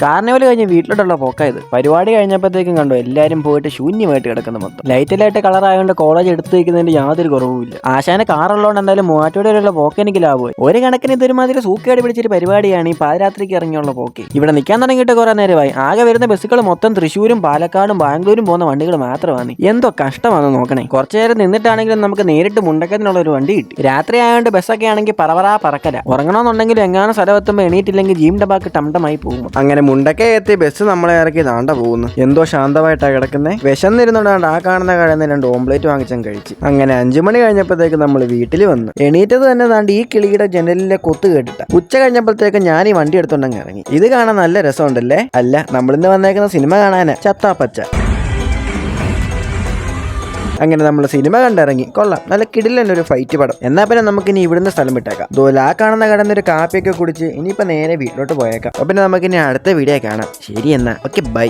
Carnival കഴിഞ്ഞ് വീട്ടിലോട്ടുള്ള പോക്കായത്. പരിപാടി കഴിഞ്ഞപ്പോഴത്തേക്കും കണ്ടു എല്ലാവരും പോയിട്ട് ശൂന്യമായിട്ട് കിടക്കുന്ന മൊത്തം. ലൈറ്റ് കളറായതുകൊണ്ട് കോളേജ് എടുത്തു വയ്ക്കുന്നതിന്റെ യാതൊരു കുറവുമില്ല. ആശാന കാറുള്ളതുകൊണ്ട് എന്തായാലും മൂവാറ്റോടെയുള്ള പോക്ക് എനിക്ക് ലാഭമായി. ഒരു കണക്കിന് ഇതൊരുമാതിരി സൂക്കേട് പിടിച്ചൊരു പരിപാടിയാണ് ഈ പാതിരാത്രിക്ക് ഇറങ്ങിയുള്ള പോക്ക്. ഇവിടെ നിൽക്കാൻ തുടങ്ങിയിട്ട് കുറെ നേരമായി. ആകെ വരുന്ന ബസ്സുകൾ മൊത്തം തൃശ്ശൂരും പാലക്കാടും ബാംഗ്ലൂരും പോകുന്ന വണ്ടികൾ മാത്രമാണ്. എന്തോ കഷ്ടമാണെന്ന് നോക്കണേ. കുറച്ചു നേരം നിന്നിട്ടാണെങ്കിലും നമുക്ക് നേരിട്ട് മുണ്ടക്കത്തിനുള്ള ഒരു വണ്ടി കിട്ടി. രാത്രി ആയതുകൊണ്ട് ബസ്സൊക്കെ ആണെങ്കിൽ പറക്കല. ഉറങ്ങണമെന്നുണ്ടെങ്കിലും എങ്ങാനും സ്ഥലത്തെത്തുമ്പോൾ എണീറ്റില്ലെങ്കിൽ ജീം ഡബാക്ക് ടംടമായി പോകും. അങ്ങനെ മുണ്ടക്കെ എത്തി ബസ് നമ്മളെ ഇറക്കി താണ്ട പോകുന്നു. എന്തോ ശാന്തമായിട്ടാണ് കിടക്കുന്നത്. വിശന്നിരുന്നോണ്ടാണ്ട് ആ കാണുന്ന കടന്ന് 2 ഓംപ്ലേറ്റ് വാങ്ങിച്ചാൽ കഴിച്ചു. അങ്ങനെ 5 മണി കഴിഞ്ഞപ്പോഴത്തേക്ക് നമ്മൾ വീട്ടിൽ വന്നു. എണീറ്റത് തന്നെ താണ്ട് ഈ കിളിയുടെ ജനലിലെ കൊത്ത് കേട്ടിട്ട. ഉച്ച കഴിഞ്ഞപ്പോഴത്തേക്ക് ഞാൻ ഈ വണ്ടി എടുത്തോണ്ടങ്ങ് ഇറങ്ങി. ഇത് കാണാൻ നല്ല രസമുണ്ടല്ലേ? അല്ല, നമ്മളിന്ന് വന്നേക്കുന്ന സിനിമ കാണാനാ. ചത്താപ്പച്ച. അങ്ങനെ നമ്മൾ സിനിമ കണ്ടിറങ്ങി. കൊള്ളാം, നല്ല കിടിലൻ ഒരു ഫൈറ്റ് പടം. എന്നാൽ പിന്നെ നമുക്കിനി ഇവിടുന്ന് സ്ഥലം വിട്ടേക്കാം. ദോലാ കാണുന്ന കടന്നൊരു കാപ്പിയൊക്കെ കുടിച്ച് ഇനിയിപ്പോൾ നേരെ വീട്ടിലോട്ട് പോയേക്കാം. അപ്പം പിന്നെ നമുക്കിനി അടുത്ത വീഡിയോ കാണാം. ശരി എന്നാ, ഓക്കെ, ബൈ.